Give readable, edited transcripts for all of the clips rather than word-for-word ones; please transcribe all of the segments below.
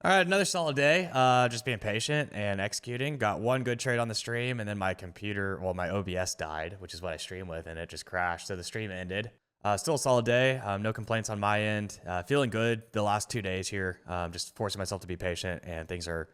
All right, another solid day. Just being patient and executing. Got one good trade on the stream, and then my computer, well, my OBS died, which is what I stream with, and it just crashed. So the stream ended. Still a solid day. No complaints on my end. Feeling good the last 2 days here. Just forcing myself to be patient, and things are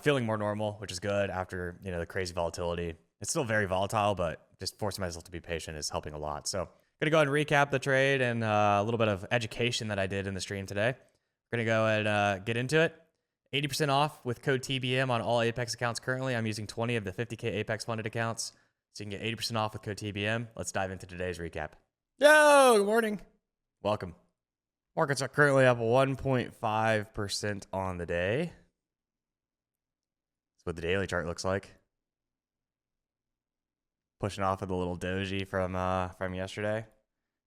feeling more normal, which is good after the crazy volatility. It's still very volatile, but just forcing myself to be patient is helping a lot. So gonna go ahead and recap the trade and a little bit of education that I did in the stream today. We're going to go ahead and get into it. 80% off with code TBM on all Apex accounts currently. I'm using 20 of the 50K Apex funded accounts. So you can get 80% off with code TBM. Let's dive into today's recap. Yo, good morning. Welcome. Markets are currently up 1.5% on the day. That's what the daily chart looks like. Pushing off of the little doji from yesterday.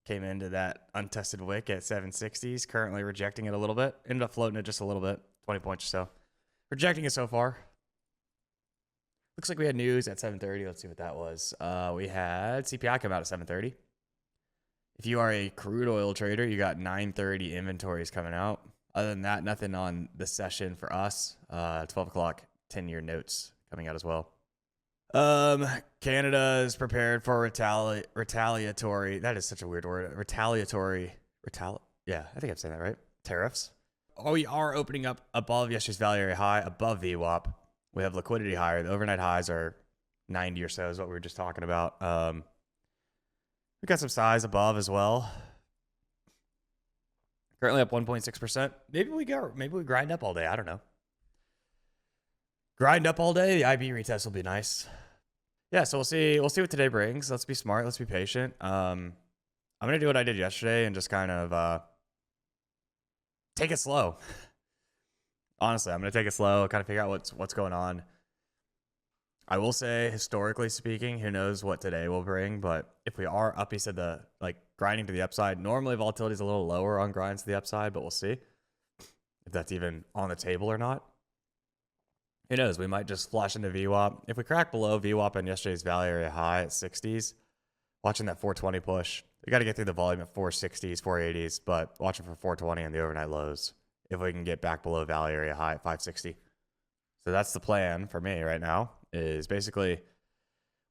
Came into that untested wick at 760s, currently rejecting it a little bit. Ended up floating it just a little bit, 20 points or so. Rejecting it so far. Looks like we had news at 7:30. Let's see what that was. We had CPI come out at 7:30. If you are a crude oil trader, you got 9:30 inventories coming out. Other than that, nothing on the session for us. 12 o'clock 10-year notes coming out as well. Canada is prepared for retaliatory. That is such a weird word. Yeah, I think I'm saying that right. Tariffs. Oh, we are opening up above yesterday's value area high, above VWAP. We have liquidity higher. The overnight highs are 90 or so is what we were just talking about. We got some size above as well. Currently up 1.6%. Maybe we grind up all day. I don't know. Grind up all day. The IB retest will be nice. Yeah, so we'll see what today brings. Let's be smart. Let's be patient. I'm going to do what I did yesterday and just kind of take it slow. Honestly, I'm going to take it slow, kind of figure out what's going on. I will say, historically speaking, who knows what today will bring, but if we are up, he said grinding to the upside. Normally, volatility is a little lower on grinds to the upside, but we'll see if that's even on the table or not. Who knows? We might just flash into VWAP. If we crack below VWAP and yesterday's value area high at 60s, watching that 420 push. We got to get through the volume at 460s, 480s, but watching for 420 and the overnight lows if we can get back below value area high at 560. So that's the plan for me right now, is basically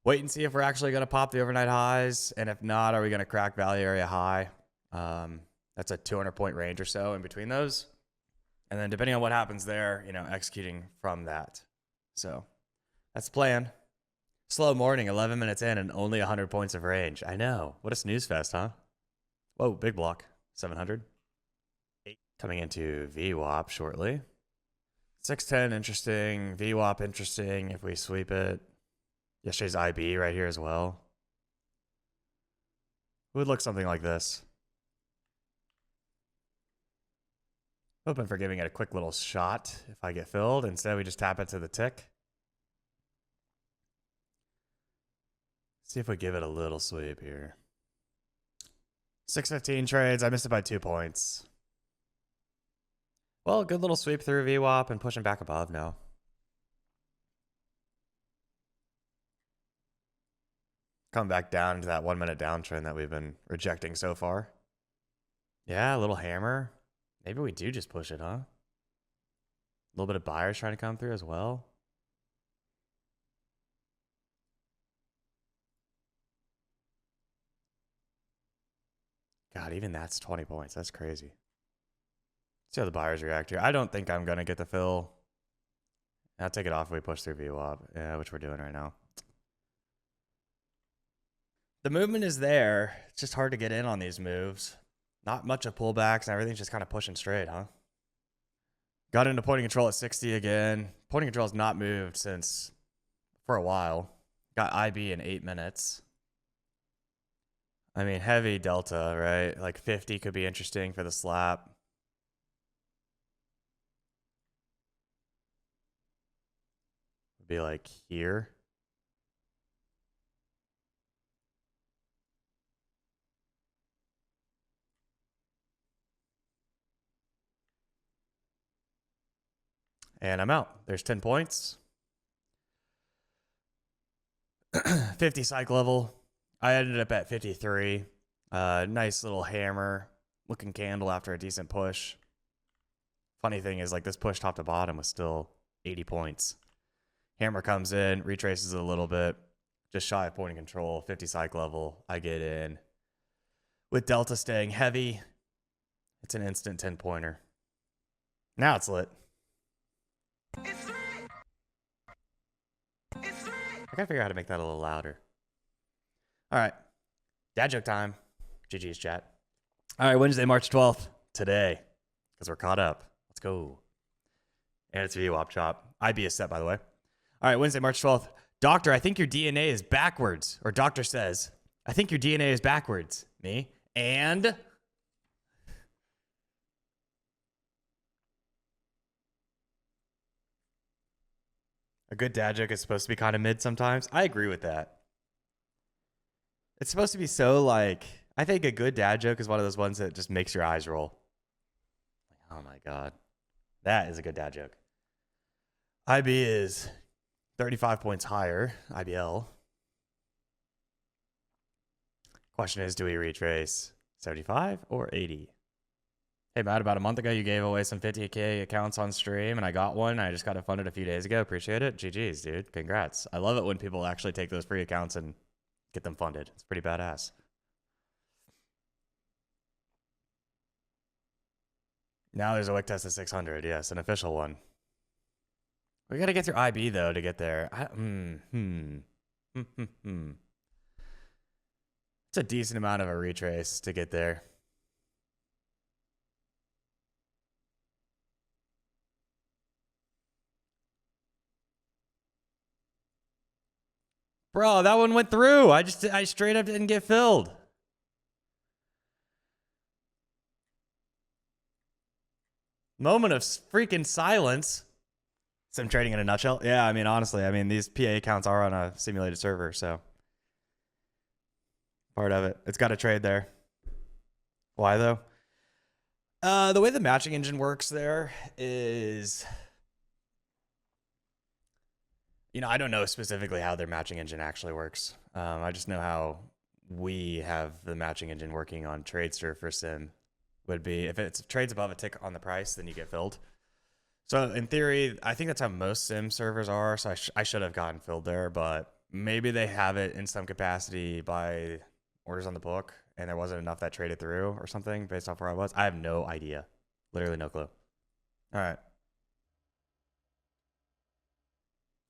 wait and see if we're actually going to pop the overnight highs. And if not, are we going to crack value area high? That's a 200-point range or so in between those. And then depending on what happens there, executing from that. So that's the plan. Slow morning, 11 minutes in and only 100 points of range. I know. What a snooze fest, huh? Whoa, big block. 700. Coming into VWAP shortly. 610, interesting. VWAP, interesting if we sweep it. Yesterday's IB right here as well. It would look something like this. Hoping for giving it a quick little shot if I get filled. Instead, we just tap it to the tick. See if we give it a little sweep here. 615 trades. I missed it by 2 points. Well, good little sweep through VWAP and pushing back above now. Come back down into that 1 minute downtrend that we've been rejecting so far. Yeah, a little hammer. Maybe we do just push it, huh? A little bit of buyers trying to come through as well. God, even that's 20 points. That's crazy. See how the buyers react here. I don't think I'm going to get the fill. I'll take it off if we push through VWAP, which we're doing right now. The movement is there. It's just hard to get in on these moves. Not much of pullbacks, and everything's just kind of pushing straight, huh? Got into pointing control at 60 again. Pointing control has not moved for a while. Got IB in 8 minutes. I mean, heavy delta, right? Like 50 could be interesting for the slap. Would be like here. And I'm out. There's 10 points. 50 psych level. I ended up at 53. Nice little hammer looking candle after a decent push. Funny thing is, like, this push top to bottom was still 80 points. Hammer comes in, retraces it a little bit, just shy of point of control, 50 psych level. I get in. With Delta staying heavy, it's an instant 10-pointer. Now it's lit. I gotta figure out how to make that a little louder. All right. Dad joke time. GG's chat. All right, Wednesday, March 12th. Today. Because we're caught up. Let's go. And it's VWAP chop. IB is set, by the way. All right, Wednesday, March 12th. Doctor, I think your DNA is backwards. Or doctor says, I think your DNA is backwards. Me? And... a good dad joke is supposed to be kind of mid sometimes. I agree with that. It's supposed to be so, like... I think a good dad joke is one of those ones that just makes your eyes roll. Oh my God. That is a good dad joke. IB is 35 points higher. IBL. Question is, do we retrace 75 or 80? Hey, Matt, about a month ago, you gave away some 50K accounts on stream, and I got one. I just got it funded a few days ago. Appreciate it. GG's, dude. Congrats. I love it when people actually take those free accounts and get them funded. It's pretty badass. Now there's a wick test of 600. Yes, an official one. We got to get through IB, though, to get there. It's a decent amount of a retrace to get there. Bro, that one went through. I straight up didn't get filled. Moment of freaking silence. Sim trading in a nutshell. Yeah, I mean, honestly, I mean, these PA accounts are on a simulated server, so part of it. It's got a trade there. Why though? The way the matching engine works there is, you know, I don't know specifically how their matching engine actually works. I just know how we have the matching engine working on Tradester for Sim. Would be if it trades above a tick on the price, then you get filled. So in theory, I think that's how most Sim servers are. So I should have gotten filled there, but maybe they have it in some capacity by orders on the book, and there wasn't enough that traded through or something based off where I was. I have no idea. Literally no clue. All right.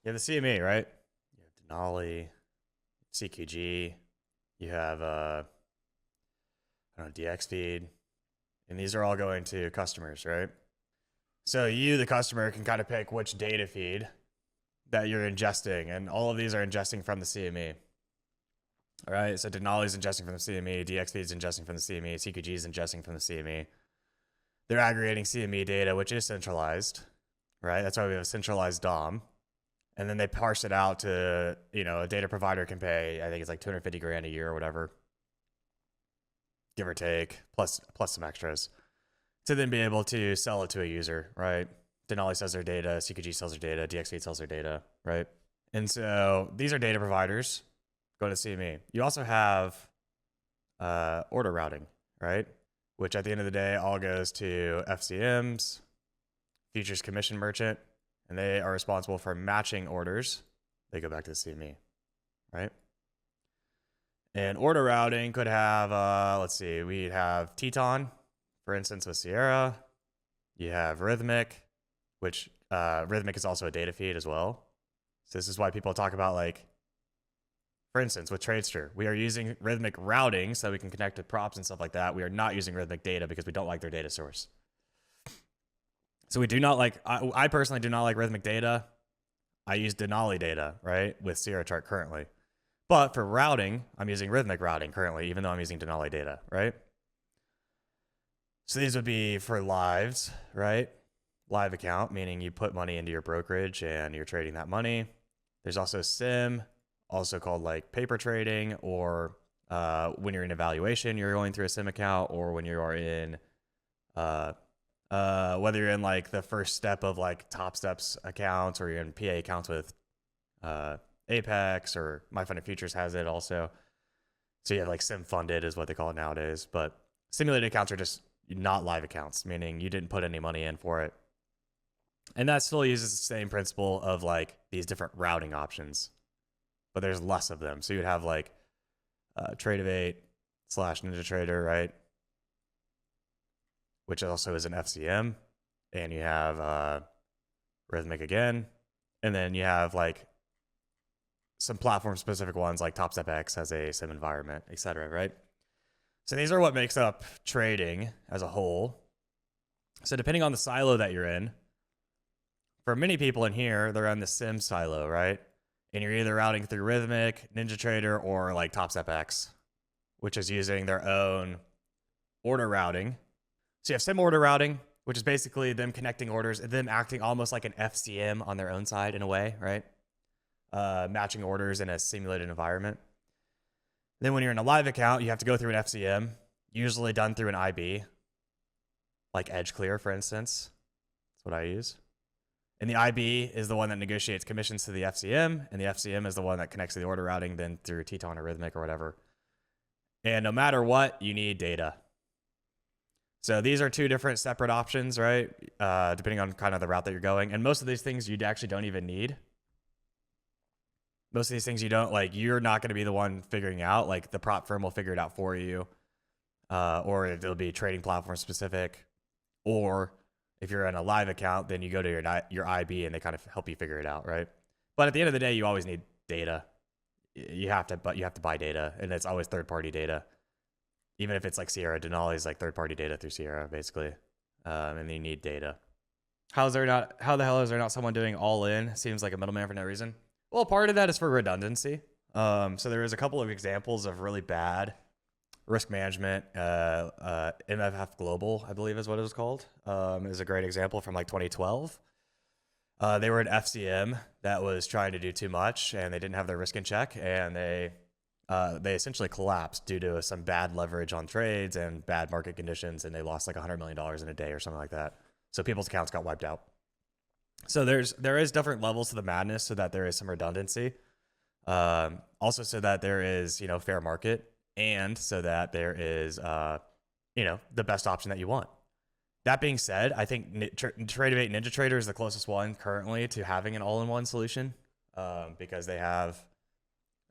You have the CME, right? You have Denali, CQG. You have I don't know, DX feed. And these are all going to customers, right? So you, the customer, can kind of pick which data feed that you're ingesting. And all of these are ingesting from the CME. All right, so Denali is ingesting from the CME. DX feed is ingesting from the CME. CQG is ingesting from the CME. They're aggregating CME data, which is centralized, right? That's why we have a centralized DOM. And then they parse it out to, you know, a data provider can pay, I think it's like 250 grand a year or whatever, give or take, plus some extras, to then be able to sell it to a user, right? Denali sells their data, CQG sells their data, DXFeed sells their data, right? And so these are data providers. Go to CME. You also have order routing, right? Which at the end of the day all goes to FCMs, futures commission merchant, and they are responsible for matching orders. They go back to the CME, right? And order routing could have, let's see, we'd have Teton, for instance, with Sierra. You have Rhythmic, which Rhythmic is also a data feed as well. So this is why people talk about, like, for instance, with Tradester, we are using Rhythmic routing so that we can connect to props and stuff like that. We are not using Rhythmic data because we don't like their data source. So we do not like, I personally do not like Rhythmic data. I use Denali data, right, with Sierra chart currently. But for routing, I'm using Rhythmic routing currently, even though I'm using Denali data, right? So these would be for lives, right? Live account, meaning you put money into your brokerage and you're trading that money. There's also SIM, also called like paper trading, or when you're in evaluation, you're going through a SIM account, or when you are in, whether you're in like the first step of like Top Steps accounts, or you're in PA accounts with Apex, or My Funded Futures has it also. So you have like sim funded is what they call it nowadays, but simulated accounts are just not live accounts, meaning you didn't put any money in for it. And that still uses the same principle of like these different routing options, but there's less of them. So you'd have like Trade / NinjaTrader, right? Which also is an FCM. And you have Rhythmic again. And then you have like some platform specific ones like TopStepX has a sim environment, etc. Right? So these are what makes up trading as a whole. So depending on the silo that you're in, for many people in here, they're on the sim silo, right? And you're either routing through Rhythmic, NinjaTrader, or like TopStepX, which is using their own order routing. So you have sim order routing, which is basically them connecting orders and them acting almost like an FCM on their own side in a way, right? Matching orders in a simulated environment. Then when you're in a live account, you have to go through an FCM, usually done through an IB, like Edge Clear, for instance. That's what I use. And the IB is the one that negotiates commissions to the FCM, and the FCM is the one that connects to the order routing then through Teton or Rhythmic or whatever. And no matter what, you need data. So these are two different separate options, right? Depending on kind of the route that you're going. And most of these things you actually don't even need. Most of these things you don't, like, you're not going to be the one figuring out. Like, the prop firm will figure it out for you. Or it'll be trading platform specific. Or if you're in a live account, then you go to your IB and they kind of help you figure it out, right? But at the end of the day, you always need data. You have to buy data, and it's always third-party data. Even if it's like Sierra, Denali is like third-party data through Sierra, basically. And you need data. How the hell is there not someone doing all in? Seems like a middleman for no reason. Well, part of that is for redundancy. So there is a couple of examples of really bad risk management. MFF Global, I believe is what it was called, is a great example from like 2012. They were an FCM that was trying to do too much, and they didn't have their risk in check, and they essentially collapsed due to some bad leverage on trades and bad market conditions, and they lost like $100 million in a day or something like that. So people's accounts got wiped out. So there is different levels to the madness, so that there is some redundancy. Also, so that there is fair market, and so that there is the best option that you want. That being said, I think Trade8 NinjaTrader is the closest one currently to having an all-in-one solution, because they are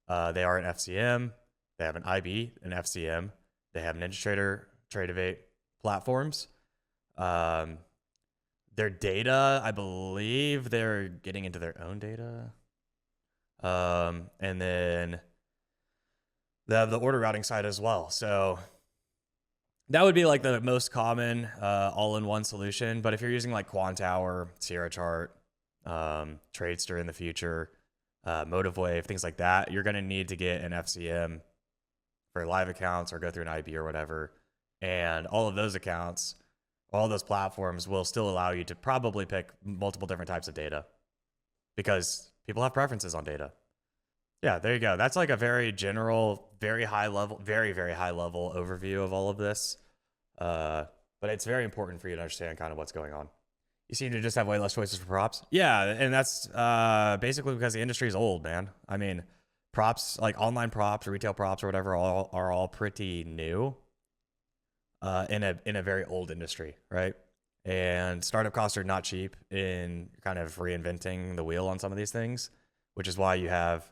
an FCM, they have an IB, an FCM, they have NinjaTrader, Trade8 platforms. Their data, I believe they're getting into their own data. And then they have the order routing side as well. So that would be like the most common all-in-one solution. But if you're using like Quantower, Sierra Chart, Tradester in the future, MotiveWave, things like that, you're going to need to get an FCM for live accounts or go through an IB or whatever. And all of those accounts, all those platforms will still allow you to probably pick multiple different types of data, because people have preferences on data. Yeah, there you go. That's like a very general, very high level, very, very high level overview of all of this. But it's very important for you to understand kind of what's going on. You seem to just have way less choices for props. Yeah, and that's basically because the industry is old, man. I mean, props, like online props or retail props or whatever, are all pretty new in a very old industry, right? And startup costs are not cheap in kind of reinventing the wheel on some of these things, which is why you have,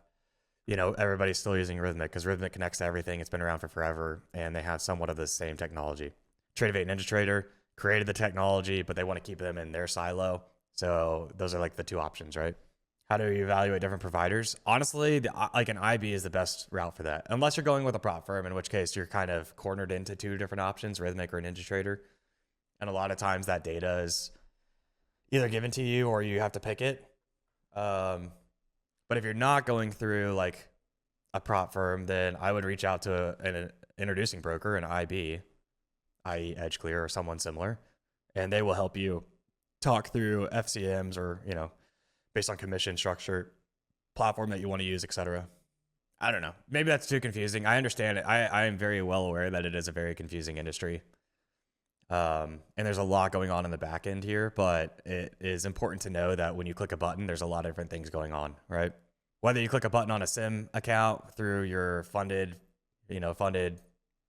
everybody's still using Rhythmic, because Rhythmic connects to everything. It's been around for forever, and they have somewhat of the same technology. Trade8 NinjaTrader created the technology, but they want to keep them in their silo. So those are like the two options, right? How do you evaluate different providers? Honestly, like an IB is the best route for that, unless you're going with a prop firm, in which case you're kind of cornered into two different options, Rhythmic or NinjaTrader. And a lot of times that data is either given to you or you have to pick it. But if you're not going through like a prop firm, then I would reach out to an introducing broker, an IB, i.e. Edge Clear or someone similar, and they will help you talk through FCMs or, based on commission structure, platform that you want to use, etc. I don't know. Maybe that's too confusing. I understand it. I am very well aware that it is a very confusing industry. And there's a lot going on in the back end here, but it is important to know that when you click a button, there's a lot of different things going on, right? Whether you click a button on a sim account through your funded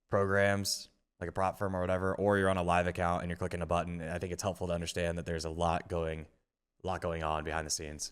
programs, like a prop firm or whatever, or you're on a live account and you're clicking a button, I think it's helpful to understand that there's a lot going A lot going on behind the scenes.